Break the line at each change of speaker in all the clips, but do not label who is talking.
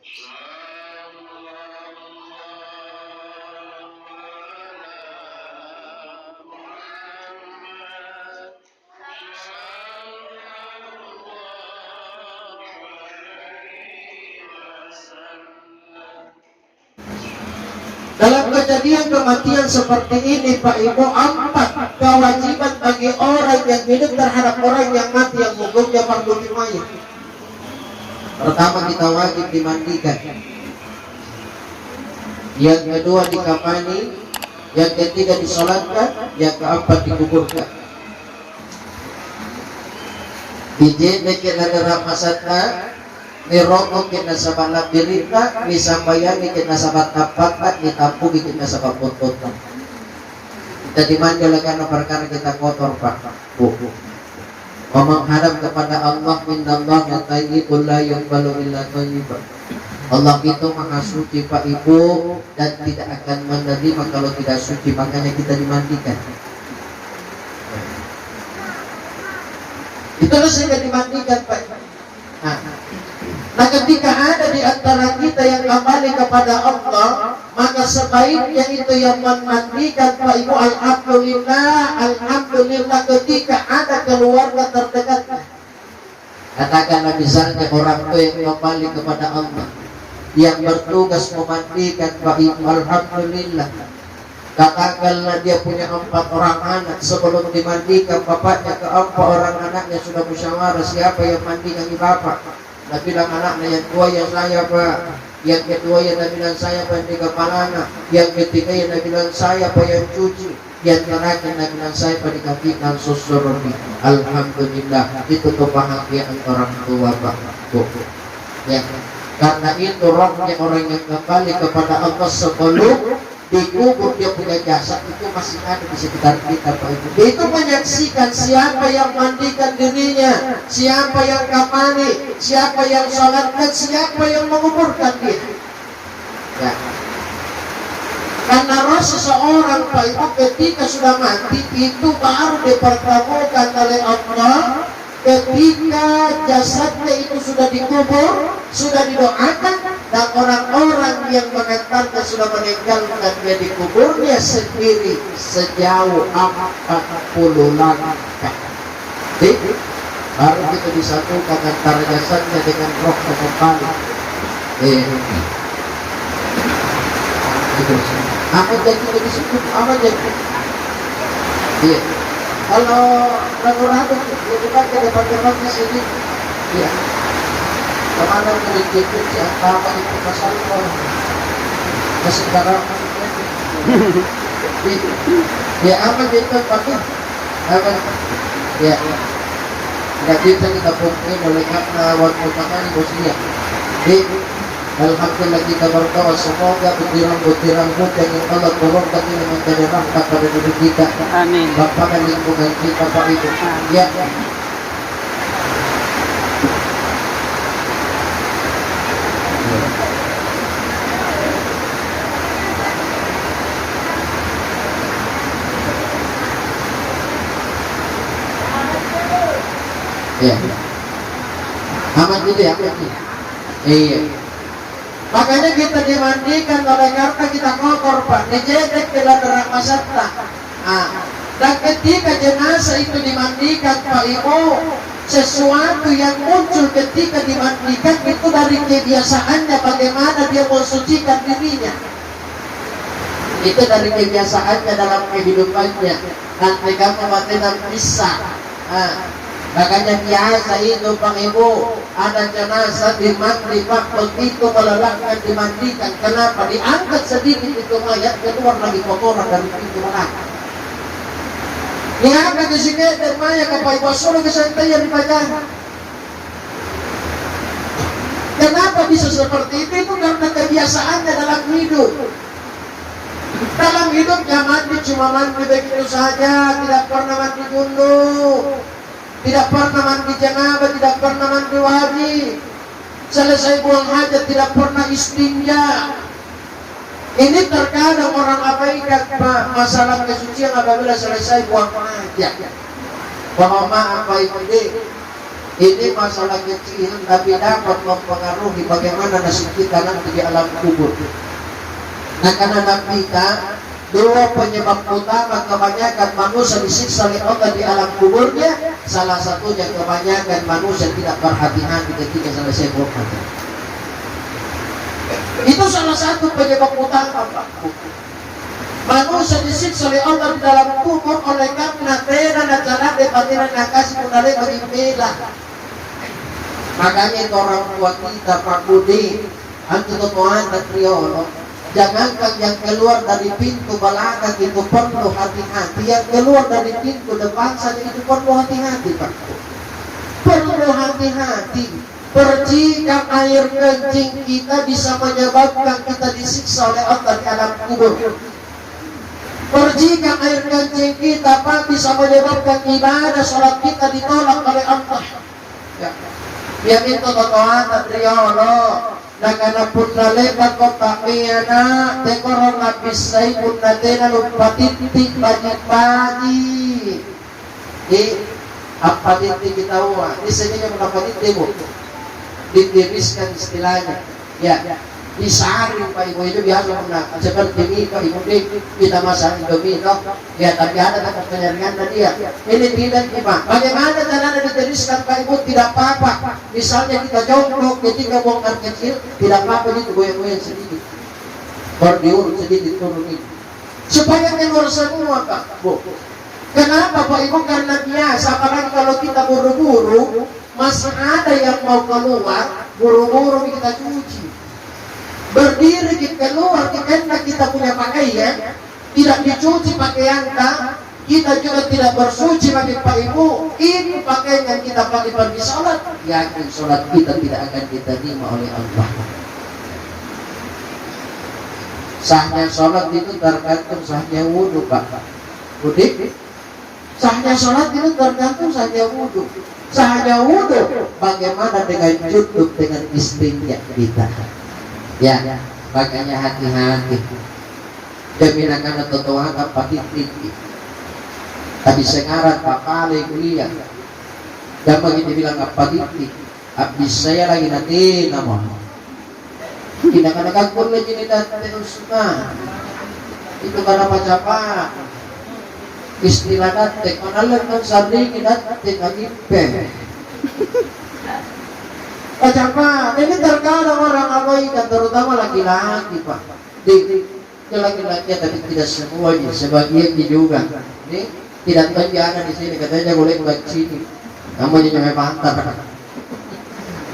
Dalam kejadian kematian seperti ini, Pak Ibu, 4 kewajiban bagi orang yang hidup terhadap orang yang mati yang hukumnya fardu kifayah. Pertama, kita wajib dimandikan. Yang kedua, dikafani. Yang ketiga, disolatkan. Yang keempat, dikuburkan. Dijene kena derapasatna, niroko kena sabanap dirita, nisambayani kena sabat tapat, nitampu kena sabat pot-potan. Kita dimandi oleh karena perkara kita kotor, Pak Bu. Menghadap kepada Allah, innallaha thayyibun la yuqbalu illa thayyiban. Allah itu maha suci, Pak Ibu, dan tidak akan menerima kalau tidak suci. Makanya kita dimandikan. Itulah sehingga dimandikan, Pak. Nah, ketika ada di antara kita yang kembali kepada Allah, maka sebaiknya itu yang memandikan, Pak Ibu, alhamdulillah ketika ada keluarga terdekat. Katakanlah misalnya orang tua yang kembali kepada Allah, yang bertugas memandikan, Pak Ibu, alhamdulillah. Katakanlah dia punya 4 orang anak, sebelum dimandikan bapaknya ke 4 orang anaknya sudah musyawarah siapa yang mandikan di bapak. Nah, bilang anaknya yang tua ya saya, Pak. Yang kedua ya bilang saya, Pak, di kepala anak. Yang ketiga ya bilang saya, Pak, yang cuci. Yang terakhir bilang saya, Pak, di kaki dan susur. Alhamdulillah, itu kebahagiaan orang tua, Pak Bu. Ya, karena itu rohnya orang yang kembali kepada Allah sebelum dikubur dia punya jasad itu masih ada di sekitar kita, Pak Ibu. Itu menyaksikan siapa yang mandikan dirinya, siapa yang kafani, siapa yang sholatkan, siapa yang menguburkan dia. Ya. Karena roh seseorang, Pak Ibu, ketika sudah mati itu baru dipertemukan oleh Allah. Ketika jasadnya itu sudah dikubur, sudah didoakan, dan orang-orang yang mengantarkan sudah meninggalkan dia di kuburnya sendiri sejauh 40 langkah. Baru kita disatukan antara jasadnya dengan roh kembali. Apa jadi disebut? Apa jadi? Iya. Kalau ragu-ragu kita ke depan-depannya sini, ya kemana menjemput ya, apa itu pasal masih darah ya apa gitu pakai apa ya nggak bisa kita pungkiri oleh karena waktu makan usia. Alhamdulillah kita berdoa semoga butiran-butiran hujan yang Allah turunkan ini menjadi rahmat pada diri kita.
Amin.
Bapak dan lingkungan kita, Pak Ibu. Ya. Ya. Aman gitu ya, aman. Iya. Makanya kita dimandikan oleh karena kita kotor, Pak. Dijedek bila derang masatlah. Dan ketika jenazah itu dimandikan, Pak Ibu, sesuatu yang muncul ketika dimandikan itu dari kebiasaannya bagaimana dia mensucikan dirinya. Itu dari kebiasaannya dalam kehidupannya. Nanti kamu matikan bisa. Makanya biasa itu, Pak Ibu, ada jenazah dimandi, Pak, begitu melelahkan dimandikan. Kenapa? Diangkat sedikit itu mayat, keluar lagi kotoran dari pintu neraka. Diangkat di sini dan mayat ke Pak Ibu, suruh kesantaian dipakai. Kenapa bisa seperti itu? Itu karena kebiasaannya dalam hidup. Dalam hidupnya mandi cuma mandi begitu saja, tidak pernah mandi junub. Tidak pernah mandi janabah, tidak pernah mandi wajib. Selesai buang hajat tidak pernah istinja. Ini terkadang orang abaikan, Pak, masalah kesucian apabila selesai buang hajat. Bahwa maaf Pak Ibu, Ini masalah kecil tapi dapat mempengaruhi bagaimana nasib kita nanti di alam kubur. Nah, karena kita dua penyebab utama kebanyakan manusia disiksa oleh Allah di alam kuburnya, salah satunya kebanyakan manusia tidak berhati-hati ketika selesai berhati. Itu salah satu penyebab utama, Pak. Manusia disiksa oleh Allah di dalam kubur oleh karena tena dan jalan depatiran yang kasih kunale bagi bela. Makanya itu orang tua kita, Pak Budi, antu Tuhan dan Triolo, jangankan yang keluar dari pintu belakang itu perlu hati-hati, yang keluar dari pintu depan saja itu perlu hati-hati, Pak. Perlu hati-hati. Percikan air kencing kita bisa menyebabkan kita disiksa oleh Allah di alam kubur. Percikan air kencing kita, Pak, bisa menyebabkan ibadah sholat kita ditolak oleh Allah. Ya. Ya itu totoan Triolo, na kana pun nalepat ko pakiyana, tekorong abisay pun natin na lupatitik pagi-pagi. Apa titik kita uwa? Di sini yung napatitik mo. Ditiriskan istilahnya. Ya, disaring Pak Ibu itu biasa pernah. Seperti ini Pak Ibu kita masak Indomie, no? Ya, tapi ada penyaringan tadi ya. Ini tidak Pak. Bagaimana caranya ditiriskan Pak Ibu? Tidak apa-apa. Misalnya kita jongkok ketika bongkar kecil, tidak apa-apa itu goyang-goyang sedikit. Baru diurut sedikit turunin. Supaya keluar semua Pak. Bu. Kenapa Pak Ibu? Karena biasa. Apalagi kalau kita buru-buru, masih ada yang mau keluar, buru-buru kita cuci. Berdiri kita keluar, karena kita punya pakaian, tidak dicuci pakaian kita juga tidak bersuci bagi Pak Ibu. Ini pakaian yang kita pakai pergi sholat, yakin sholat kita tidak akan diterima oleh Allah. Sahnya sholat itu tergantung sahnya wudhu, Pak Budi. Sahnya sholat itu tergantung sahnya wudhu. Sahnya wudhu bagaimana dengan junub dengan istrinya kita. Ya, makanya hati-hati. Jaminan karena totoan apa titik. Tapi sekarang Pak Pale kuliah. Dan begitu bilang apa titik. Abis saya lagi nanti nama. Tidak kena kakur lagi ni dati usma. Itu karena macam istilah dati. Manalan kan sarding dati kagipe. Macam apa? Ini terkadang orang abaikan, terutama laki-laki Pak. Di laki-laki tapi tidak semuanya, sebagian juga. Ini tidak terjadi di sini, katanya boleh buat sini. Kamu jangan pantar.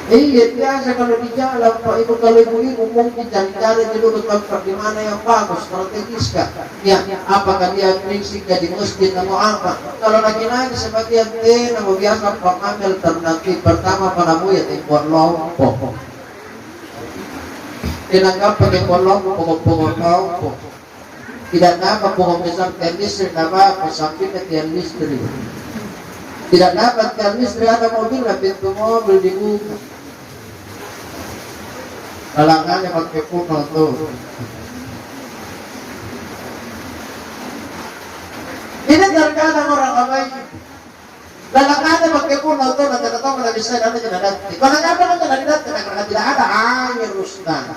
Iya biasa kalau di jalan Pak Ibu, kalau ibu-ibu mungkin cari-cari dulu tempat di mana yang bagus, strategis kah? Ya, apakah dia prinsipnya di masjid atau apa? Kalau lagi-lagi sebagian nama biasa Pak ambil alternatif pertama panamu ya tempat lompok. Tinanggap pakai lompok, pokok lompok. Tidak dapat pokok besar tiang listrik, apa samping ke tiang listrik. Tidak dapat tiang listrik, ada mobil, pintu mobil dibuka. Halangannya pakai kuno tuh. Ini terkadang orang ramai. Halangannya pakai kuno tuh, nanti ketemu lagi saya nanti kena dati. Kalau nggak ada nanti karena tidak ada air rustan.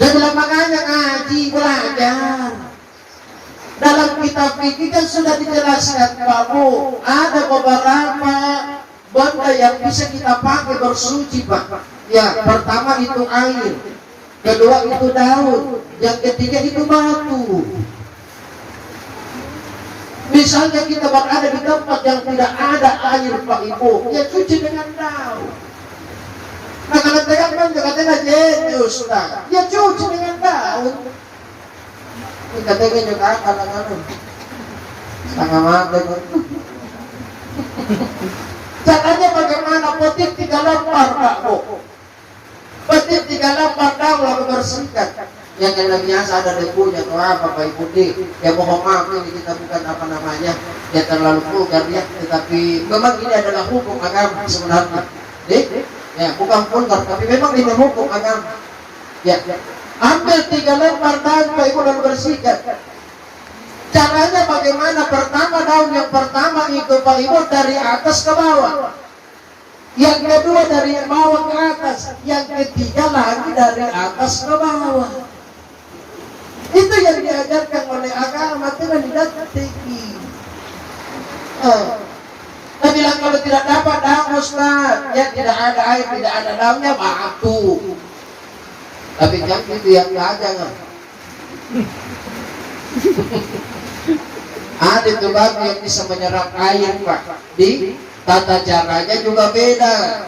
Saya bilang makanya ngaji belajar. Dalam kitab fikih kan sudah dijelaskan kamu ada beberapa benda yang bisa kita pakai bersuci Pak. Ya, pertama itu air, kedua itu daun, yang ketiga itu batu. Misalnya kita berada di tempat yang tidak ada air Pak Ibu, ya cuci dengan daun. Nah kalau tegang katanya jenius nah, ya cuci dengan daun. Ini katanya juga kadang-kadang setengah mati. Caranya bagaimana? Petik 3 lembar Pak Bu. Petik 3 lembar daun lalu bersihkan. Yang yang biasa ada debunya atau apa Pak Ibu di. Ya mohon maaf ini kita bukan apa namanya, ya terlalu vulgar ya. Tetapi memang ini adalah hukum agama sebenarnya. Ya bukan vulgar, tapi memang ini hukum agama. Ya, ambil 3 lembar daun Pak Ibu lalu bersihkan. Caranya bagaimana? Pertama, daun yang pertama itu Pak Ibu dari atas ke bawah. Yang kedua dari bawah ke atas. Yang ketiga lagi dari atas ke bawah. Itu yang diajarkan oleh agama, tidak didatiki. Kita bilang kalau tidak dapat daun Ustaz, ya tidak ada air, tidak ada daunnya, batu. Tapi jangan itu yang aja kan. Ada tuh batu yang bisa menyerap air Pak. Di tata caranya juga beda.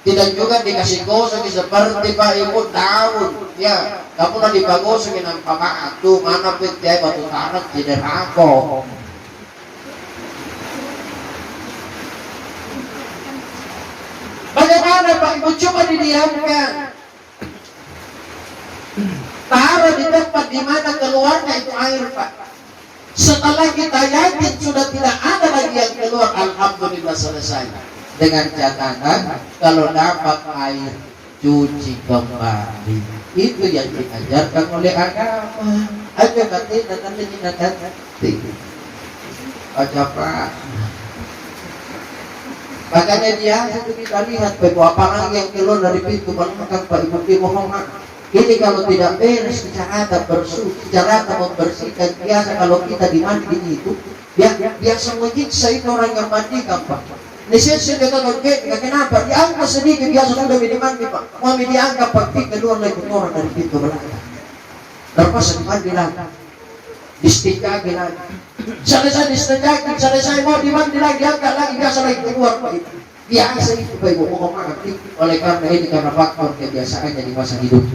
Tidak juga dikasih gosok seperti Pak Ibu daun. Ya, kamu nanti digosok dengan batu, mana putih batu tanah tidak rako. Bagaimana Pak Ibu? Coba didiamkan. Taruh di tempat di mana keluarnya itu air Pak. Setelah kita yakin sudah tidak ada lagi yang keluar, alhamdulillah selesai. Dengan catatan kalau dapat air cuci kembali. Itu yang diajarkan oleh agama. Aja kata nanti. Aja Pak. Makanya dia itu kita lihat bahwa apalagi yang keluar dari pintu makan Pak Ibu Muhammad. Ini kalau tidak beres cara bersuci, cara membersihkan, biasa kalau kita dimandi itu, biasa menyiksa itu orang yang mandi gampang. Nisir kita kenapa? Diangkat sedikit biasa sudah dimandi Pak. Mau diangkat Pak, keluar lagi orang dari pintu belakang. Lepas dimandi lagi, disetrika lagi. Selesai disetrika, selesai mau dimandi lagi, diangkat lagi biasa lagi keluar Pak. Biasa itu Pak Ibu Muhammad. Oleh karena ini karena faktor kebiasaannya di masa hidup.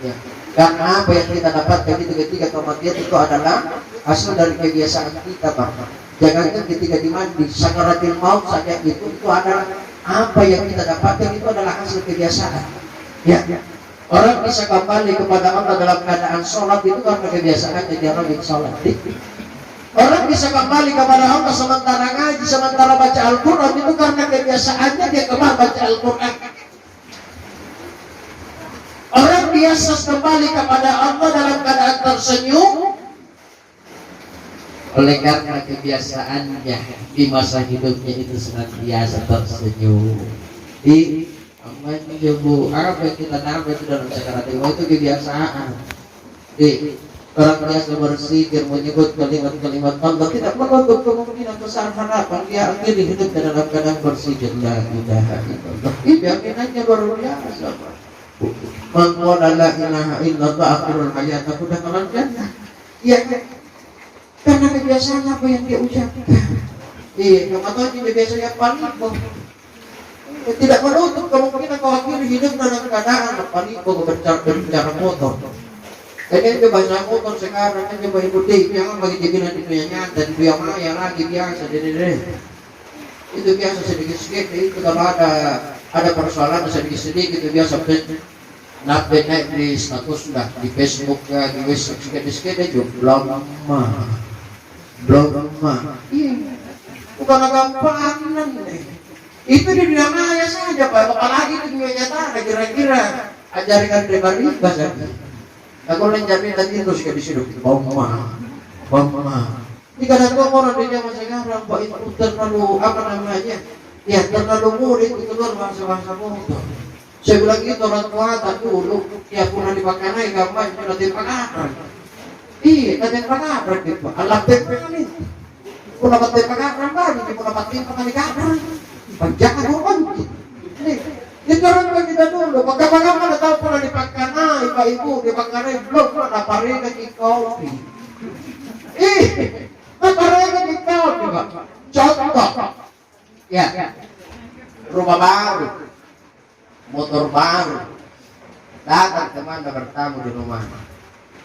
Ya. Karena apa yang kita dapatkan itu ketika kematian itu adalah hasil dari kebiasaan kita Pak. Jangankan ketika dimandi, sakaratil maut saja itu adalah apa yang kita dapatkan itu adalah hasil kebiasaan. Ya. Orang bisa kembali kepada Allah dalam keadaan sholat itu karena kebiasaannya dia rajin sholat. Orang bisa kembali kepada Allah sementara ngaji, sementara baca Al-Quran itu karena kebiasaannya dia kembali baca Al-Quran. Orang biasa kembali kepada Allah dalam keadaan tersenyum oleh karena kebiasaannya di masa hidupnya itu senantiasa tersenyum. Di Bu, apa yang kita dapat itu dalam sakaratul maut itu kebiasaan. Orang biasa berpikir menyebut kalimat-kalimat Allah tidak menutup kemungkinan besar harapan dia akhiri hidup dalam keadaan berpikir la ilaha illallah. Keyakinannya luar biasa. Man qala la ilaha illallah akhirul hayat sudah kalah jannah. Iya. Karena kebiasaan apa yang dia ucapkan. Iya, kematian biasanya panik. Tidak menutup kemungkinan kau akhiri hidup dalam keadaan panik berbicara motor. Jadi itu bahasa motor sekarang kan coba ibu dek jangan bagi dibilang di dunia nyata di dunia maya lagi biasa itu biasa sedikit itu kalau ada persoalan sedikit itu biasa naik di status dah di Facebook di WhatsApp sedikit juga belum iya bukan gampang itu di dunia maya saja Pak apalagi di dunia nyata ada kira-kira ajarkan riba saja. Aku menjadi tadi terus ke disitu bomba. Jika ada orang di zaman sekarang Pak itu terlalu apa namanya? Ya terlalu murid itu keluar bahasa motor. Saya bilang gitu orang tua tak dulu ya pernah dipakai naik gambar sudah dipakai. Iya, tadi pakai gitu. Allah tepenin. Pernah pakai lagi, pernah pakai kamar. Jangan ngomong. Itu orang tua kita dulu, bagaimana mana tahu pernah dipakai naik, Pak Ibu, dipakai belum pernah parega di kopi. Parega di kopi, Pak. Contoh, ya, rumah baru, motor baru, datang kemana bertamu di rumah,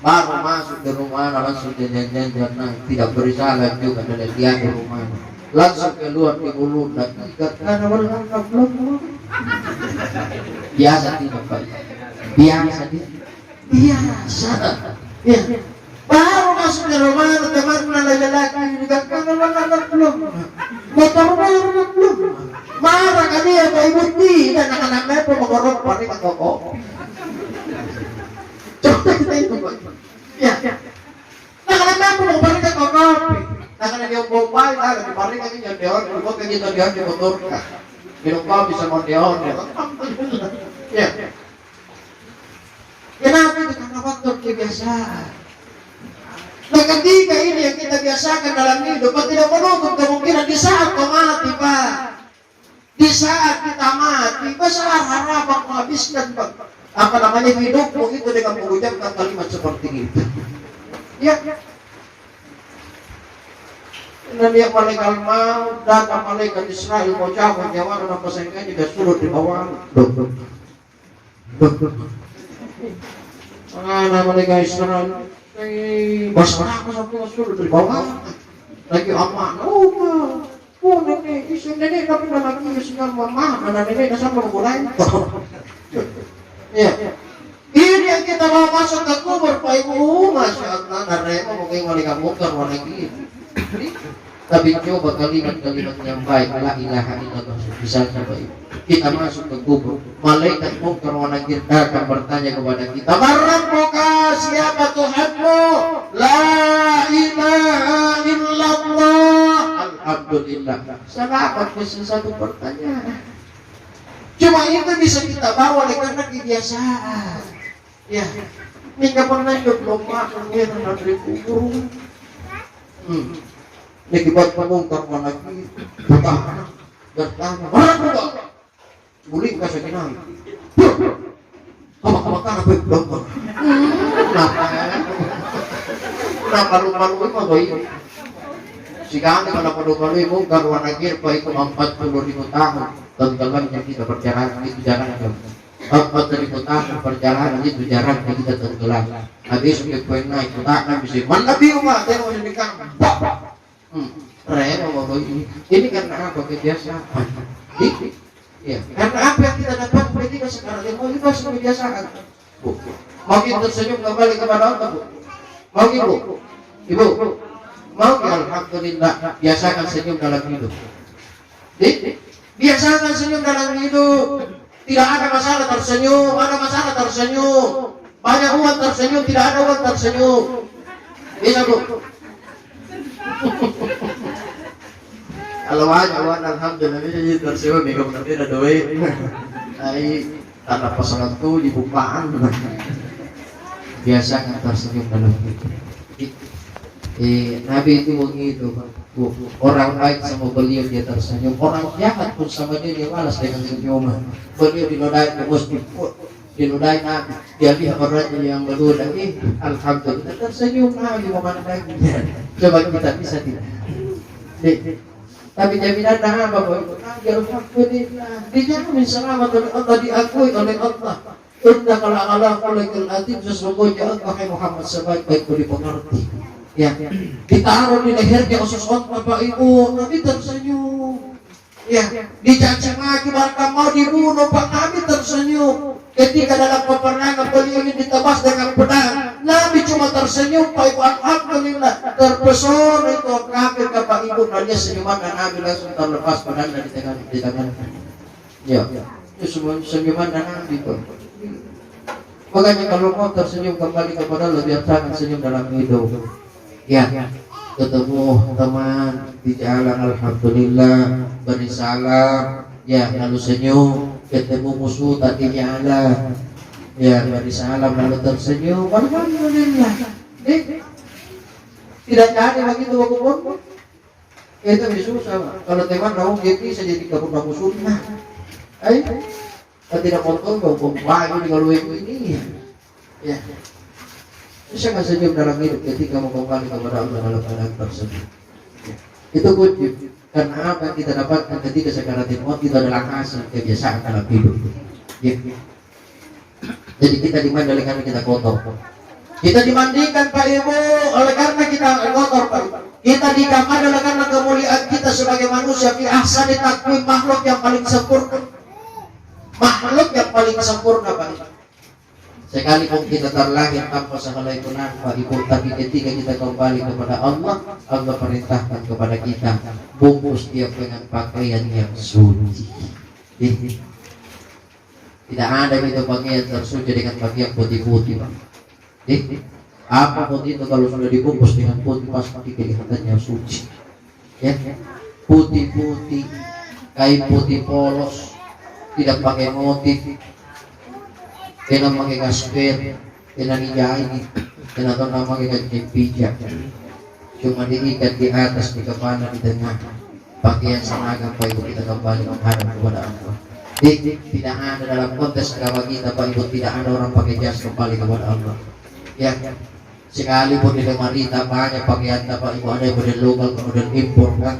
baru masuk di rumah langsung jajan-jajan, tidak bersalah juga dari dia di rumah. Langsung keluar di mulut dan ikat karena belum biasa tidak Pak biasa ya baru masuk ke rumah teman laki-laki ikat karena belum motor baru belum marah kan dia Pak Ibu dan anak-anaknya pun menggorok pakai toko contoh kita itu Pak ya anak-anaknya pun menggorok dewan, kok kita dia di motor. Minum kopi sama dewan ya. Ya. Kenapa itu? Karena faktor kebiasaan. Nah ketika ini yang kita biasakan dalam hidup, tidak menutup kemungkinan di saat kau mati, Pak. Di saat kita mati, besar harapan menghabiskan apa namanya hidupmu itu dengan mengucapkan kalimat seperti itu. Ya. Dan dia malaikat maut datang malaikat Israel mau cabut nyawa dan pesengnya juga surut di bawah. Mana malaikat Israel? Basah sampai surut di bawah. Lagi aman. Oh nenek, isu nenek tapi lagi isu mama, anak nenek dasar mulai. Ya. Ini yang kita bawa masuk ke kubur Pak Ibu, Masya Allah, narema mungkin malaikat mungkar lagi. Tapi coba kalimat-kalimat yang baik, la ilaha illallah, misalnya Pak Ibu. Kita masuk ke kubur, malaikat mungkar wanakir akan bertanya kepada kita, Rabbuka, siapa Tuhanmu? La ilaha illallah. Alhamdulillah. Sahabat masih satu pertanyaan. Cuma itu bisa kita bawa karena kebiasaan. Ya, ini nggak pernah hidup lomba kemudian dari kubur. Ini dibuat pemungkar lagi, bertanya, mana juga? Guling kasih kinang. Apa kan apa lomba? Kenapa malu mah boy? Jika anda kalau perlu mungkar wanagir baik 40.000 tahun. Tenggelam yang kita perjalanan itu jalan 40.000 tahun perjalanan itu jarak yang kita tenggelam. Habis kita poin naik kita bisa mana biuma tengok di kang. Ini karena apa kebiasaan? Ya, karena apa yang kita dapat ketika sekarang ini mau itu harus kebiasaan. Mau kita tersenyum kembali kepada Allah, Bu? Mau Ibu? Ibu? Mau alhamdulillah biasakan senyum dalam hidup. Biasakan senyum dalam hidup. Tidak ada masalah tersenyum, ada masalah tersenyum. Banyak uang tersenyum, tidak ada uang tersenyum. Bisa Bu? Kalau banyak uang alhamdulillah bisa tersenyum. Minggu nanti ada duit. Hai tanpa pasangan tuh dibukaan. Biasakan tersenyum dalam hidup. Nabi itu begitu, Pak. Orang baik sama beliau dia tersenyum, orang jahat pun sama dia balas dengan senyuman. Beliau dinodai ke masjid, dinodai Nabi, dia lihat orang yang berdoa, alhamdulillah tersenyum Nabi memandangnya. Coba kita bisa tidak? Tapi jaminan apa Pak? Alhamdulillah, dijamin selamat oleh Allah, diakui oleh Allah. Inna kalau Allah kulikul atim sesungguhnya engkau Muhammad sebaik-baik dipengerti. Ya, ditaruh di lehernya usus Bapak Ibu, Nabi tersenyum. Ya, dicaci maki bahkan mau dibunuh, Pak Nabi tersenyum. Ketika dalam peperangan beliau ini ditebas dengan pedang, Nabi cuma tersenyum, Pak Ibu, alhamdulillah. Terpesona itu kafir Bapak Ibu, dan dia senyuman dan Nabi langsung terlepas pedang dari tangan. Ya, itu semua senyuman dan Nabi itu. Makanya kalau mau tersenyum kembali kepada Allah, biasakan senyum dalam hidup. Ya, ketemu teman di jalan alhamdulillah, beri salam, ya lalu senyum, ketemu musuh tadi jalan, ya beri salam lalu tersenyum, alhamdulillah. Tidak jadi begitu Bapak. Itu susah. Kalau teman mau jadi bisa jadi kabur musuhnya. Ayo, tidak potong bapak di kalau ini. Ya. Bisa nggak senyum dalam hidup ketika mau kembali kepada Allah dalam keadaan tersebut. Ya. Itu wajib. Karena apa yang kita dapatkan ketika sakaratul maut itu adalah hasil kebiasaan dalam hidup. Ya. Jadi kita dimandi karena kita kotor. Kita dimandikan Pak Ibu oleh karena kita kotor Pak Ibu. Kita dikamar oleh karena kemuliaan kita sebagai manusia fi ahsani taqwim, makhluk yang paling sempurna. Makhluk yang paling sempurna Pak Ibu. Sekalipun kita terlahir tanpa sehelai penan Pak Ibu, tapi ketika kita kembali kepada Allah, Allah perintahkan kepada kita bungkus dia dengan pakaian yang suci. Tidak ada itu pakaian tersuci dengan pakaian putih-putih Pak. Apapun itu kalau sudah dibungkus dengan putih pasti kelihatannya suci. Ya, putih-putih, kain putih polos, tidak pakai motif, tidak pakai kasper, tidak dijahit, tidak pakai kancing pijak, cuma diikat di atas, di kepala, di tengah, pakaian seragam Pak Ibu kita kembali menghadap kepada Allah. Tidak ada dalam konteks agama kita Pak Ibu, tidak ada orang pakai jas kembali kepada Allah. Ya, sekalipun di Marita banyak pakaian Pak Ibu, ada yang model lokal, kemudian impor kan.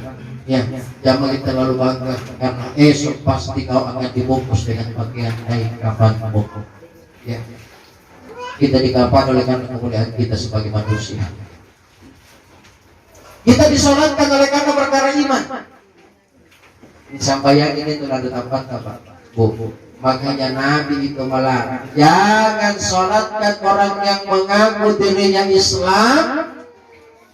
Ya, jangan kita terlalu bangga karena esok pasti kau akan dibungkus dengan pakaian kain kafan bungkus. Ya, kita dikafan oleh karena kemuliaan kita sebagai manusia. Kita disolatkan oleh karena perkara iman. Sampai yang ini telah ditambahkan Bu. Makanya Nabi itu melarang, jangan sholatkan orang yang mengaku dirinya Islam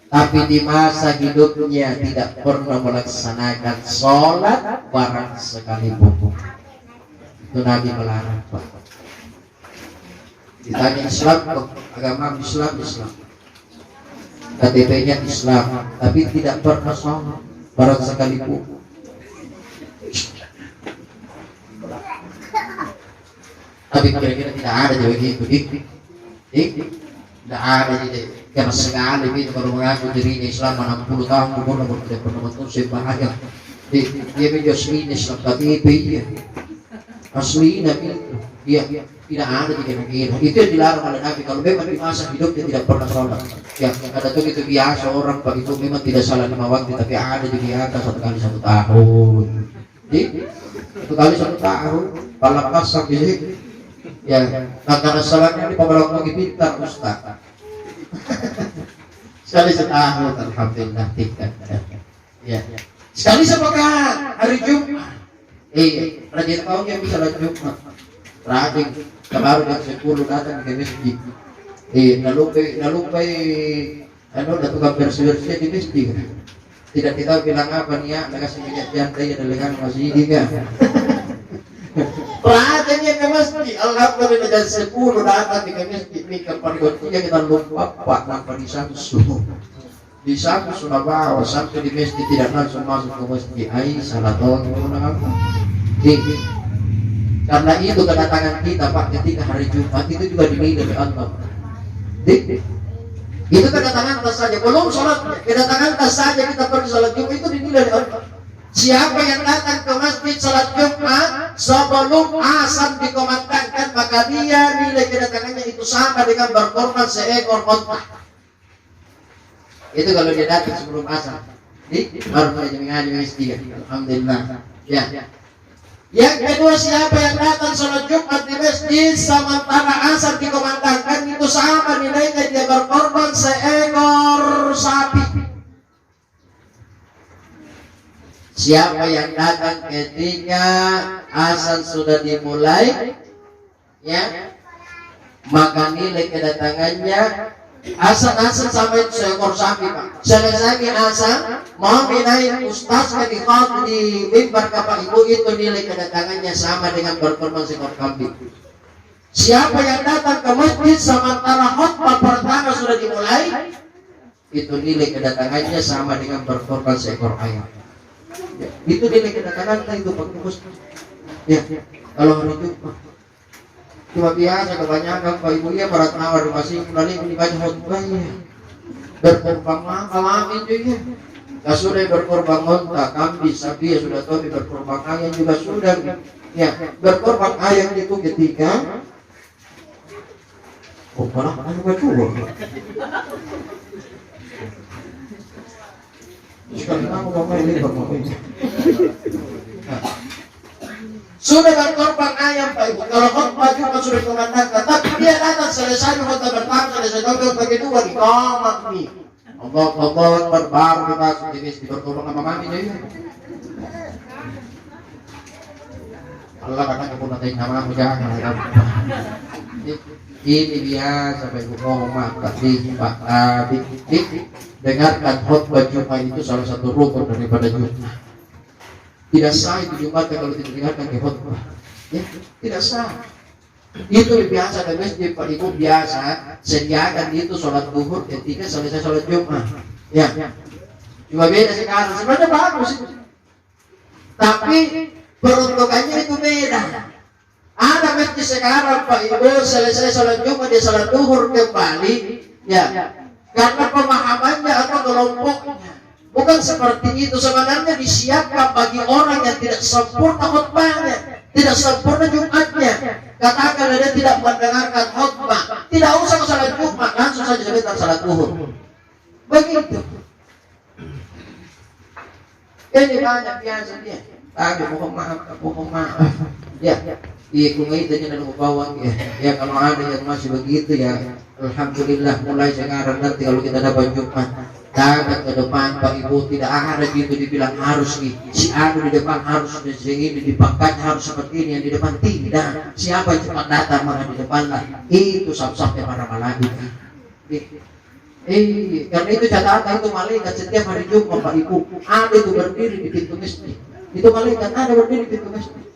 tapi di masa hidupnya tidak pernah melaksanakan sholat barang sekalipun. Itu Nabi melarang. Ditanya Islam, agama Islam, KTP-nya Islam, tapi tidak pernah sholat barang sekalipun. Tapi kira-kira tidak ada juga begitu, tidak ada jadi karena sekali itu baru mengaku dirinya Islam 60 tahun kemudian tidak pernah bertemu bahaya. Dia menjadi Islam KTP ya, asli Nabi dia tidak ada di kira-kira itu yang dilarang oleh Nabi. Kalau memang di masa hidupnya tidak pernah sholat, ya ada tuh itu biasa orang Pak itu memang tidak salah 5 waktu, tapi ada di biasa 1 kali 1 tahun, 1 kali 1 tahun palapas sampai ya, karena salahnya ini pembalap lagi pintar Ustaz. Sekali setahun alhamdulillah tingkat. Ya. Sekali sepekan hari Jumat. Rajin tahunnya bisa hari Jumat. Rajin baru jam 10 datang ke masjid. Nalupay tukang bersih-bersih di masjid. Tidak kita bilang apa nih ya, kasih minyak jantai ada lengan masih kan. Perhatiannya ke masjid, alhamdulillah jam 10 datang di masjid, mikir pariwatinya kita lupa Pak, nampak di Samsu bawa sampai di masjid tidak langsung masuk ke masjid. Salah tahu apa? Karena itu kedatangan kita Pak ketika hari Jumat itu juga dinilai oleh Allah. Itu kedatangan tas saja, belum sholat, kedatangan tas saja kita pergi sholat Jumat itu dinilai oleh Allah. Siapa yang datang ke masjid salat Jumat sebelum azan dikumandangkan, maka dia nilai kedatangannya itu sama dengan berkorban seekor unta. Itu kalau dia datang sebelum azan. Baru saja mengaji masjid. Alhamdulillah. Ya. Yang kedua, siapa yang datang salat Jumat di masjid sementara azan dikumandangkan, itu sama nilainya dia berkorban seekor sapi. Siapa yang datang ketika azan sudah dimulai, ya, maka nilai kedatangannya azan sampai seekor sapi Pak. Selesai azan, mau naik ustaz di mimbar Pak Ibu, itu nilai kedatangannya sama dengan berkorban seekor kambing. Siapa yang datang ke masjid sementara khutbah pertama sudah dimulai, itu nilai kedatangannya sama dengan berkorban seekor ayam. Ya, itu nilai kedatangan itu Pak Bos. Ya, kalau hari Jumat cuma biasa kebanyakan Pak Ibu ya para tawar masih kembali dibaca khutbahnya. Berkorban kalamin juga. Ya sudah berkorban unta, kambing, sapi ya sudah tahu, berkorban ayam juga sudah. Ya, berkorban ayam itu ketika malah kan juga. Sudah berkorban ayam Pak Ibu. Kalau khutbah juga sudah dikumandangkan, tapi dia datang selesai khutbah pertama, selesai khutbah kedua di komat nih. Allah berbaru dibasuh di berkorban sama mami jadi. Allah kata kepunatan nama jangan. Ini biasa Pak Ibu ngomong Pak dengarkan khutbah Jumat itu salah satu rukun daripada Jumat. Tidak sah itu Jumat kalau tidak dengarkan khutbah. Ya, tidak sah. Itu biasa di masjid Pak Ibu biasa sediakan itu sholat zuhur ketika selesai sholat Jumat. Ya. Cuma beda sekarang. Sebenarnya bagus itu. Tapi peruntukannya itu beda. Ada masjid sekarang Pak Ibu selesai sholat Jumat dia sholat duhur kembali, ya, karena pemahamannya atau kelompoknya bukan seperti itu. Sebenarnya disiapkan bagi orang yang tidak sempurna khutbahnya, tidak sempurna Jumatnya. Katakan dia tidak mendengarkan khutbah, tidak usah sholat Jumat, langsung saja sebentar sholat duhur. Begitu. Ini banyak biasa dia. Tapi mohon maaf. Ya. Iya, kung itu niya nalubawang ya. Kalau ada yang masih begitu ya, alhamdulillah mulai sekarang nanti kalau kita dapat Jumat, dapat ke depan Pak Ibu tidak ada gitu dibilang harus nih si anu di depan harus di sini dipangkat harus seperti ini yang di depan tidak. Siapa yang cepat datang mana di depan lah itu sampai para malaikat. Karena itu catatan itu malaikat setiap hari Jumat Pak Ibu ada itu berdiri di pintu masjid. Itu malaikat ada berdiri di pintu masjid.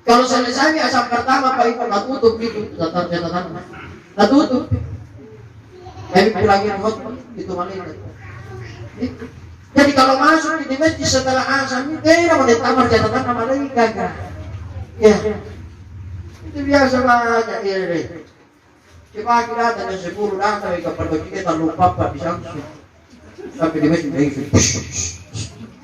Kalau selesai asam pertama Pak Ibu nggak tutup gitu catatan nggak tutup. Jadi pulangin khutbah itu malaikat. Jadi kalau masuk di masjid setelah asam itu mau ditamar catatan sama malaikat. Ya itu biasa banyak ini. Coba kita ada 10 datang ke pergi kita lupa Pak di Samsu. Tapi di masjid itu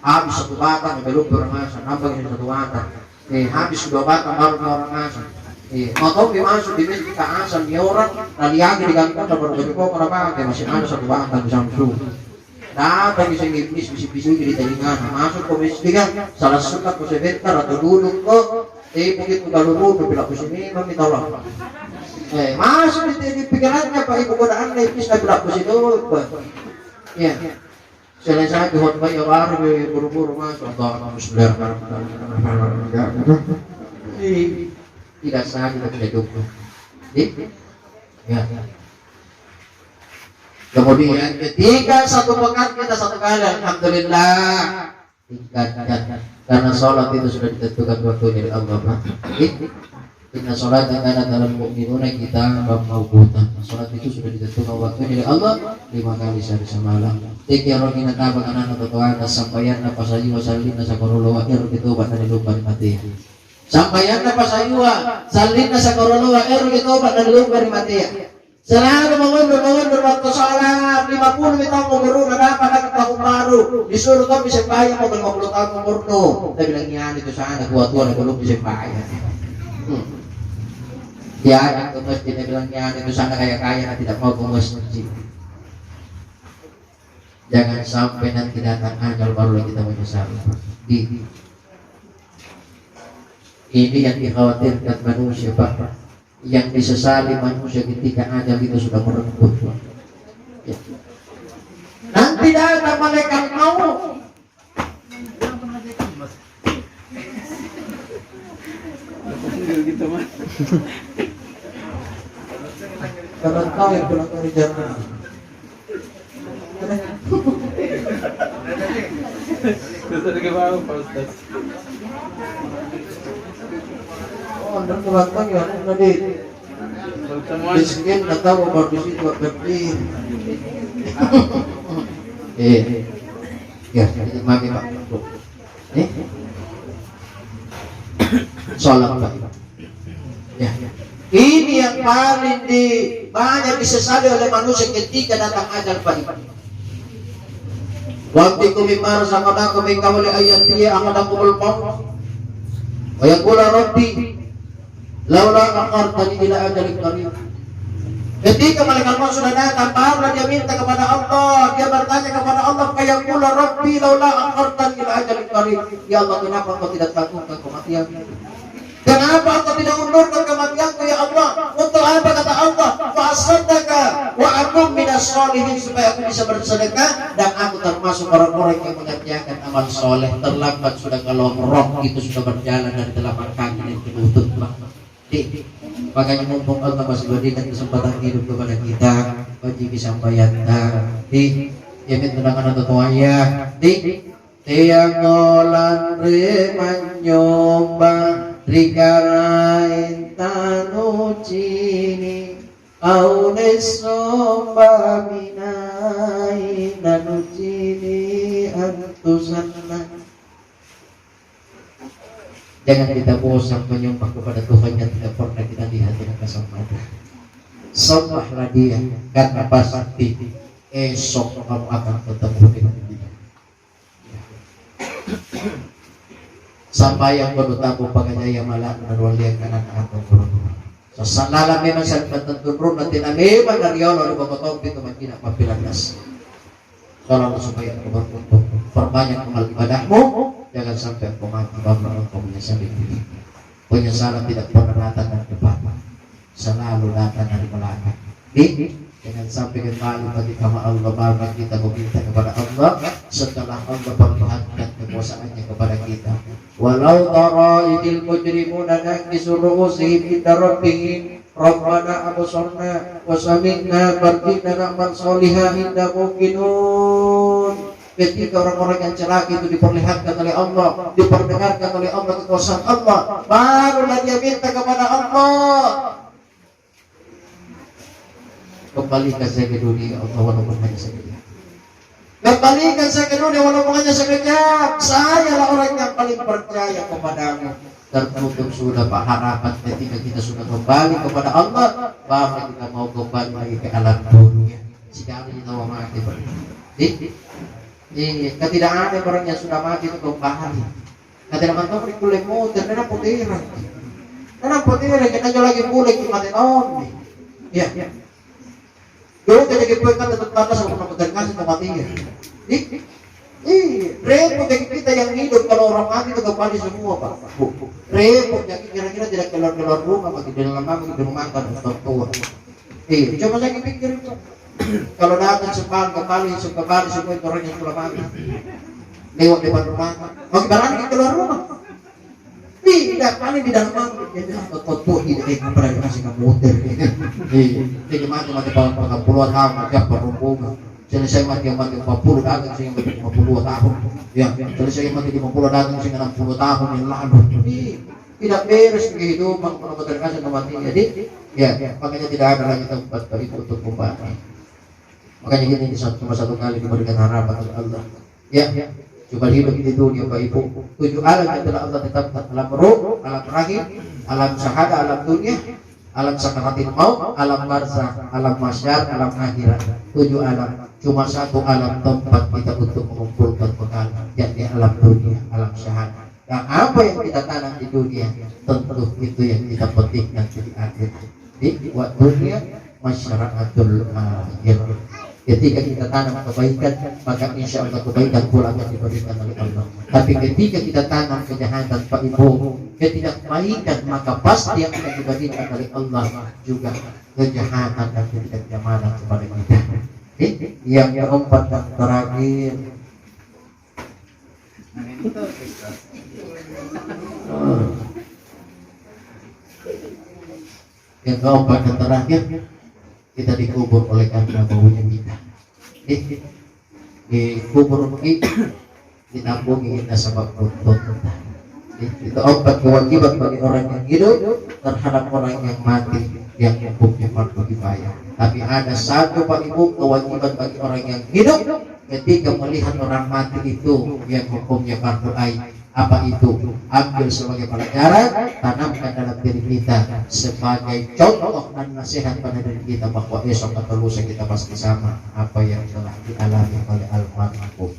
habis satu batang belum bermasa nambah ini satu batang. Habis 2 batang baru orang asam. Mau tahu masuk di masjid ke asam dia orang lagi di gangguan dan baru kok apa masih ada 1 batang di Samsu. Datang bisa ngibis bisi-bisi di telinga masuk ke masjid kan salah suka ke sebentar atau duduk kok begitu kalau duduk bilang ke sini kami tolong. Masuk di pikirannya Pak Ibu godaan iblis tak bilang ke situ. Ya. Selesai di khutbah ya baru buru-buru masuk Allah bismillahirrahmanirrahim. Tidak sah kita tidak cukup. Ya. Kemudian ketika satu pekan kita satu kali alhamdulillah tingkatkan karena sholat itu sudah ditentukan waktunya dari Allah. Inna sholat kana dalam mu'minuna kita mauqutan. Sholat itu sudah ditentukan waktunya dari Allah 5 kali sehari semalam. Tikya rogina tabakan atau tuan sampaian apa saja wasallina sakarulu wa gitu pada lupa mati. Sampaian apa saja sallina sakarulu wa gitu pada lupa mati. Selalu mengundur waktu sholat 50 tahun umur dapat tahun baru disuruh kau bisa bayar mau 50 tahun umur tuh. Saya bilang ya itu sana tua-tua belum bisa bayar. Ya, yang ke masjid dia bilang ya itu sana kaya-kaya tidak mau ke masjid. Jangan sampai nanti datang ajal baru kita menyesal. Ini yang dikhawatirkan manusia Pak. Yang disesali manusia ketika ajal itu sudah merenggut. Ya. Nanti datang malaikat maut. Gitu mah. Karena kau yang pulang dari Jerman. Bisa gimana Pak Ustaz? Oh, anda pulang ya tadi. Miskin nggak tahu kalau di situ berdiri. Ya, mari Pak. Sholat Pak. Ya. Ini yang paling banyak disesali oleh manusia ketika datang ajal Pak. Waktu kumimar sama dah kumika oleh ayat dia akan kumul maut. Wa yaqulu rabbi laula akhartani ila ajalin qarib. Ketika malaikat maut sudah datang, barulah dia minta kepada Allah, dia bertanya kepada Allah, yaqulu rabbi laula akhartani ila ajalin qarib. Ya Allah, kenapa engkau tidak tangguhkan kematian? Kenapa engkau tidak undurkan kematianku ya Allah? Untuk apa kata Allah? Fa'asaddaka wa akum minas sholihin, supaya aku bisa bersedekah dan aku termasuk orang-orang yang mengerjakan amal soleh. Terlambat sudah kalau roh itu sudah berjalan dari telapak kaki dan lutut. Makanya mumpung Allah masih berikan kesempatan hidup kepada kita, wajib disampaikan. Ya menunangkan atau tuaya. Tiang ngolan remanyomba Rikarain tanu cini Auneso baminai nanu cini antusanna. Jangan kita bosan menyembah kepada Tuhan yang tidak pernah kita lihat dengan kasat mata. Sembahlah Dia, karena pasti esok kamu akan ketemu dengan Dia. Sampai yang baru tahu pagaya malah menwalian kanan atau turun. Sasalalam memang sa pagtuturo natin na memang nariyolo ni Bapatong dito magkina papilagas. Tolong supaya engkau beruntung, perbanyak amal ibadahmu, jangan sampai engkau mati bahwa engkau menyesali diri. Penyesalan tidak pernah datang dari depan, selalu datang dari belakang. Jangan sampai kembali bagi kama Allah bahwa kita meminta kepada Allah setelah Allah perlihatkan kekuasaannya kepada kita. Walau tara idil mujrimuna nakisu ru'usihim inda rabbihim Rabbana absarna wa sami'na farjina na'mal sholihan inda muqinun. Ketika orang-orang yang celaka itu diperlihatkan oleh Allah, diperdengarkan oleh Allah kekuasaan Allah, barulah dia minta kepada Allah, kembalikan saya ke dunia Allah walaupun hanya sekejap. Kembalikan saya ke dunia walaupun hanya sekejap. Saya lah orang yang paling percaya kepadamu. Tertutup sudah Pak harapan ketika kita sudah kembali kepada Allah, baru kita mau kembali lagi ke alam dunia. Sekali kita mau mati tidak ada orang yang sudah mati itu kembali. Tidak mantap kulit muter, tidak putiran. Tidak putiran kita lagi kulit mati on. Ya. Dulu kita dipulihkan tetap tanda sama penerbangan kasih kematian. Repot bagi kita yang hidup kalau orang mati itu kembali semua Pak. Repot jadi kira-kira tidak keluar rumah bagi di dalam rumah di rumah kan orang tua. Coba saya pikir itu. Kalau datang kembali semua itu orang yang sudah mati. Lewat depan rumah. Mau gimana keluar rumah? Tidak, kali di dalam rumah. Jadi kotor tidak pernah dikasih komputer. Jadi mati puluhan tahun macam perhubungan. Selesai mati 40 datang sehingga 50 tahun. Ya, selesai mati 50 datang sehingga 60 tahun yang lalu. Tidak beres kehidupan kalau terkasih mati. Jadi, ya, makanya tidak ada lagi tempat itu untuk kembali. Makanya gini cuma satu kali diberikan harapan oleh Allah. Ya, coba hidup di dunia Bapak Ibu. 7 alam yang telah Allah tetapkan, alam ruh, alam rahim, alam syahada, alam dunia, alam sakaratil maut, alam barzakh, alam mahsyar, alam akhirat. 7 alam. Cuma satu alam tempat kita untuk mengumpulkan bekal, yakni alam dunia, alam syahada. Dan apa yang kita tanam di dunia, tentu itu yang kita petik nanti di akhir. Di dunia masyaratul akhir. Ketika kita tanam kebaikan, maka insya Allah kebaikan pula akan diberikan oleh Allah. Tapi ketika kita tanam kejahatan Pak Ibu, ketidakbaikan, maka pasti yang akan diberikan oleh Allah juga kejahatan dan ketidaknyamanan kepada kita. Yang keempat dan terakhir, yang keempat dan terakhir, kita dikubur oleh karena baunya kita. Dikubur begitu, ditabungi kita sebab butuh kita. Itu obat kewajiban bagi orang yang hidup terhadap orang yang mati yang hukumnya fardu kifayah. Tapi ada satu Pak Ibu kewajiban bagi orang yang hidup ketika melihat orang mati itu yang hukumnya fardu ain. Apa itu? Ambil sebagai pelajaran, tanamkan dalam diri kita sebagai contoh dan nasihat pada diri kita bahwa esok atau lusa kita pasti sama apa yang telah dialami oleh almarhum.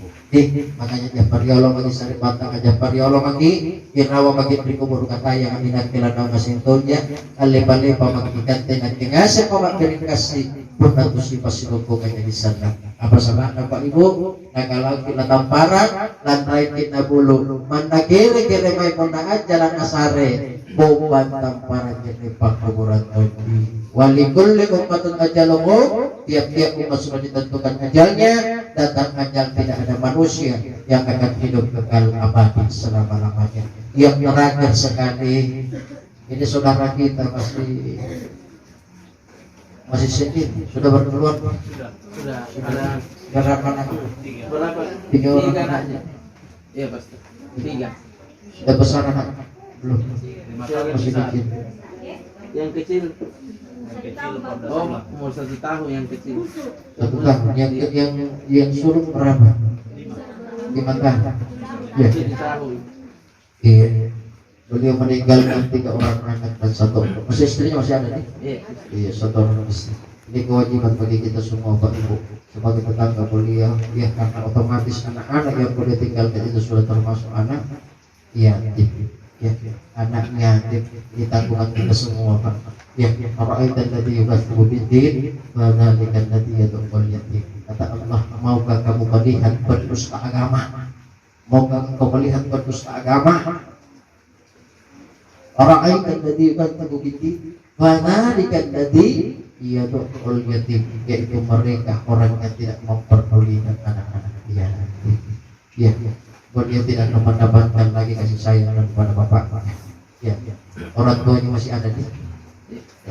Makanya Japariolo bagi sari batang Japariolo bagi irawa bagi kubur kata yang minakila daw nasintulnya aleba-leba magkikante nagtingase ko magkiringkasi punta to si pasiluko kanya di sana. Apa sabahan Pak Ibu? Nagalaw kinatamparan lantay kinabulo mandagili-gili may punaan jalan asare buban tamparan jini pagkuburan tawdi walikul umatun ajalungo tiap-tiap umat sudah ditentukan ajalnya, datang ajal tidak ada manusia yang akan hidup kekal abadi selama-lamanya. Yang terakhir sekali, ini saudara kita masih sedih, sudah berkeluar? Sudah. Berapa anak? Berapa? 3 orang anaknya. Iya pasti. 3. Sudah besar anak? Belum. Masih kecil. Yang kecil. Oh, umur 1 tahun yang kecil. 1 tahun. Yang sulung berapa? 5 tahun. Ya. 1 tahun. Iya. Beliau meninggalkan 3 orang anak dan 1 masih istrinya masih ada nih. Iya, 1 orang istri. Ini kewajiban bagi kita semua Bapak Ibu sebagai tetangga beliau, ya, karena otomatis anak-anak yang boleh tinggalkan itu sudah termasuk anak yatim, ya, anak yatim ditanggungan kita semua Pak. Ya, ara'aital ladzi yukazzibu bid-din wa dzalika alladzi yad'ul yatim. Kata Allah, maukah kamu melihat pendusta agama? Maukah kau melihat pendusta agama? Ara'aital ladzi yukazzibu bid-din wa dzalika alladzi yad'ul yatim, yaitu mereka orang yang tidak memperdulikan anak-anak yatim. Ya, dia tidak mendapatkan lagi kasih sayang kepada bapaknya. Ya, orang tuanya masih ada di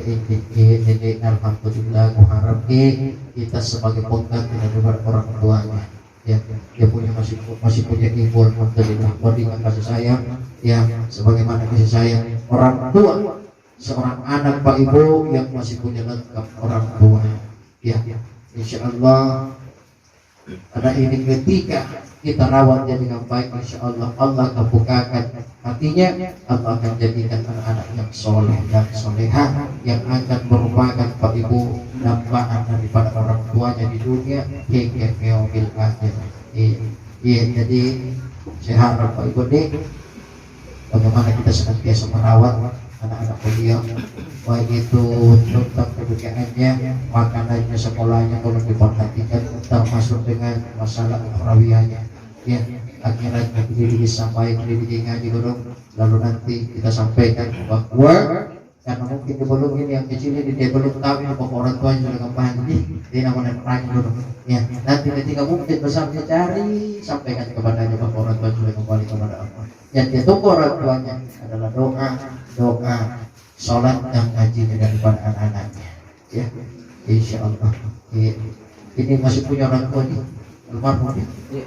ini. Alhamdulillah, harap kita sebagai pengganti dari orang tuanya, ya, dia punya masih punya ibu, alhamdulillah, dengan kasih sayang, ya, sebagaimana kasih sayang orang tua seorang anak Pak Ibu yang masih punya lengkap orang tua, ya, insya Allah. Karena ini ketika kita rawatnya dengan baik, insya Allah Allah akan bukakan hatinya, Allah akan jadikan anak-anak yang soleh dan soleha yang akan merupakan Pak Ibu dambaan daripada orang tuanya di dunia hingga yaumil akhir. Iya, jadi saya harap Pak Ibu nih, bagaimana kita senantiasa merawat anak-anak beliau, baik itu tentang pendidikannya, makanannya, sekolahnya, kalau diperhatikan, termasuk dengan masalah ukhrawiyahnya, ya, akhirnya dididik sampai dididik ngaji dulu, lalu nanti kita sampaikan bahwa karena mungkin belum ini yang kecil ini dia belum tahu bahwa orang tuanya sudah kembali, dia namanya perang dulu, ya, nanti ketika mungkin besar dia cari, sampaikan kepadanya bahwa orang tua sudah kembali kepada Allah. Yang dia tunggu orang tuanya adalah doa, sholat dan ngajinya daripada anak-anaknya, ya, insya Allah. Ini masih punya orang tua nih, almarhum ya.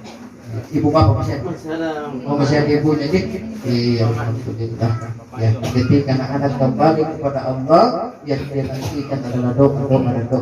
Ibu bapak masih ada? Oh, masih ada ibunya nih. Iya, alhamdulillah. Ya, ketika anak-anak kembali kepada Allah, yang dia nantikan adalah doa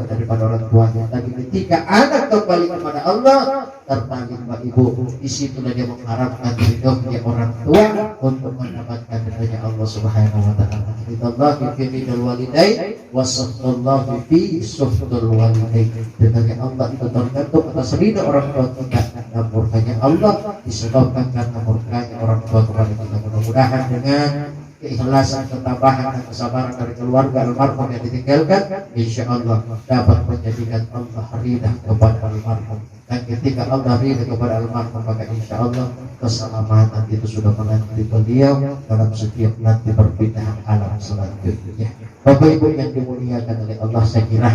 daripada orang tuanya. Tapi ketika anak kembali kepada Allah, terbalik Pak Ibu, disitulah dia mengharapkan ridhonya orang tua untuk mendapatkan ridhonya Allah Subhanahu Wa Taala. Ridallahu fi ridal walidain, wasallallahu fi suhtul walidain. Ridhonya Allah itu tergantung atas ridho orang tua kita, dan murkanya Allah disebabkan karena murkanya orang tua kepada kita. Mudah-mudahan dengan keikhlasan, ketabahan, dan kesabaran dari keluarga almarhum yang ditinggalkan, insya Allah dapat menjadikan Allah ridha kepada almarhum. Dan ketika Allah ridha kepada almarhum, maka insya Allah keselamatan itu sudah menanti beliau dalam setiap nanti perpindahan alam selanjutnya. Bapak Ibu yang dimuliakan oleh Allah, saya kira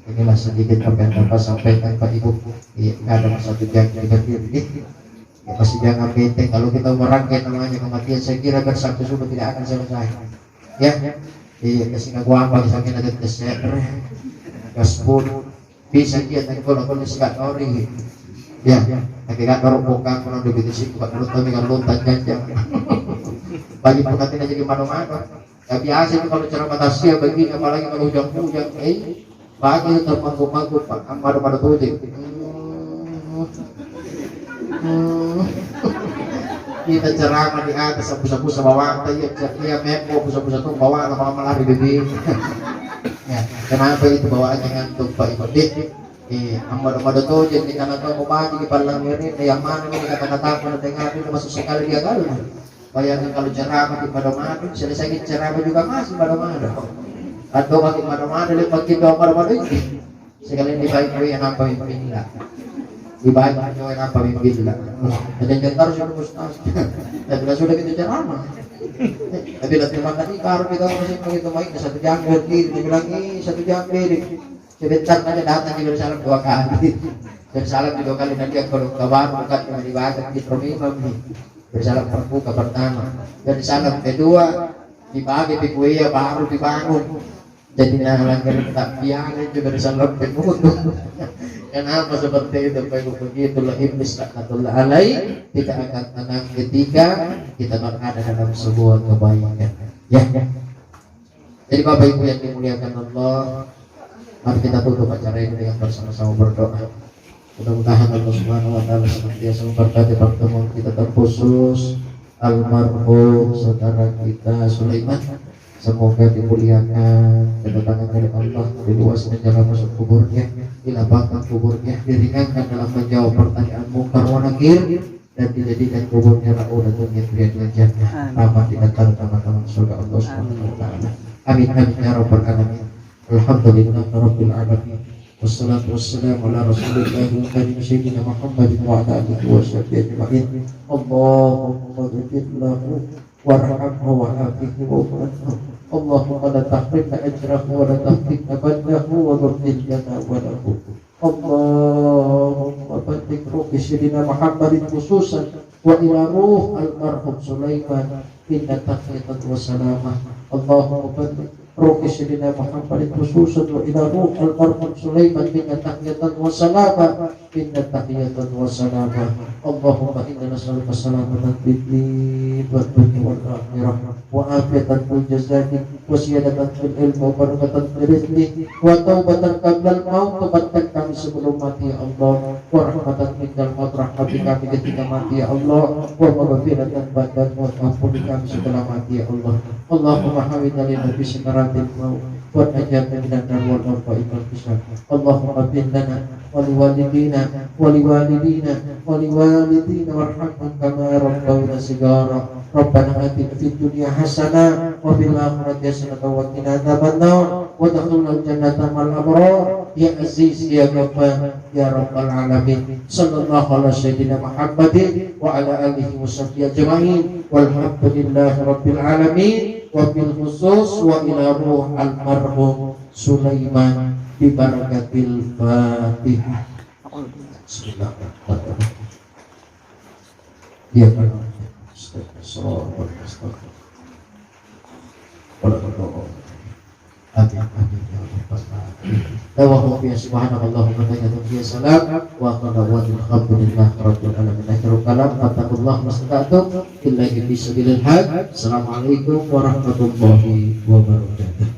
inilah sedikit apa yang dapat sampaikan Pak Ibu. Ada satu janji berdiri. Ya, pasti jangan benteng kalau kita merangkai namanya kematian. Saya kira bersatu sudah tidak akan selesai. Ya, kasih gua apa bisa kita tes gaspur bisa dia kalau sekat ori. Ya, agak robokan kalau begitu sih bukan lu tapi kalau lontan janjang. Bagi pengantin aja di mana-mana. Ya biasa itu kalau ceramah tasya begini, apalagi kalau hujan-hujan, bagi itu terpanggu-panggu pada tujuh. Kita ceramah di atas busa-busa bawah, dia mepo busa-busa tuh bawa lama-lama lari bibir. Ya, kenapa itu bawaannya ngantuk Pak Ibu? Amado tuh jadi karena kau mau maju di palang ini, yang mana ini kata-kata pada dengar itu masuk sekali dia galau. Bayangkan kalau ceramah di Padomado, selesai ceramah juga masih Padomado. Atau kaki Padomado, lepas kita Padomado ini. Sekali ini baik yang apa ini lah. Dibahas yang apa ini lah. Dan jangan sudah mustahil. Dan bila sudah kita ceramah. Tapi nanti makan ikan kita masih begitu baik. 1 jam berdiri, dibilang ini 1 jam berdiri. Sebentar aja datang di Yerusalem 2 kali. Yerusalem 2 kali nanti kalau kabar bukan cuma dibahas di Promimam nih. Yerusalem terbuka pertama. Yerusalem kedua dibagi di kuya baru dibangun. Jadi langgar tak biarin juga Yerusalem penuh. Kenapa seperti itu? Begitulah iblis laknatullah alaih tidak akan tenang ketika kita berada dalam sebuah kebaikan. Ya. Jadi Bapak Ibu yang dimuliakan Allah, mari kita tutup acara ini dengan bersama-sama berdoa. Mudah-mudahan Allah Subhanahu Wa Taala senantiasa memberkati pertemuan kita terkhusus almarhum saudara kita Sulaiman. Semoga dimuliakan kedatangan dari Allah, diluaskan jalan masuk kuburnya, dilapangkan kuburnya, diringankan dalam menjawab pertanyaan mungkar wa nakir, dan dijadikan kuburnya ra'udatun yadriyadul jannah, aman di antara teman-teman surga Allah Subhanahu wa taala. Amin amin ya rabbal alamin. Alhamdulillah rabbil alamin. Wassalatu wassalamu ala rasulillah wa ala sayyidina Muhammadin wa ala alihi wa sahbihi ajma'in. Allahumma ghfir lahu warhamhu wa afihi wa anhu. Allahumma la tahrimna ajrahu wa la tahrimna badlahu wa ghfir lana wa lahu. Allahumma barik ruhi sayyidina Muhammadin khususan wa ila ruh almarhum Sulaiman inna tahiyatan wa salamah. Allahumma barik ruhi sayyidina Muhammadin khususan wa ila ruh almarhum Sulaiman inna tahiyatan wa salamah. Inna tahiyatan wa salamah. Allahumma inna nas'aluka salamatan fid din wa dunya wal akhirah wa afiyatan fil jasadi wa ziyadatan fil ilmi wa barakatan fil rizqi wa taubatan qabla al maut. Tobatkan kami sebelum mati ya Allah, wa rahmatan minal maut, rahmati kami ketika mati ya Allah, wa maghfiratan ba'da maut, ampuni kami setelah mati ya Allah. Allahumma hawina li nabi sinaratil maut wa najatna minan nar wal maut hisab. Allahumma bin lana wa liwalidina wa liwalidina wa liwalidina warhamhum kama rabbawna sigara. Rabbana atina fid dunya hasanah wa fil akhirati hasanah wa qina adzabannar wa adkhilna jannata ma'al abrar ya aziz ya ghaffar ya rabbal alamin. Sallallahu ala sayyidina Muhammadin wa ala alihi wa sahbihi ajma'in walhamdulillahi rabbil alamin. Wa bil khusus wa ila ruh almarhum Sulaiman bi barakatil Fatihah. Bismillahirrahmanirrahim. Ya Allah. Amin amin ya rabbal alamin. Wa huwa subhanallahumma wa bihamdihi salam wa alhamdulillah rabbil alamin. Akhirul kalam fattaqullaha mastata'tum billahi fi sabilil haq. Assalamualaikum warahmatullahi wabarakatuh.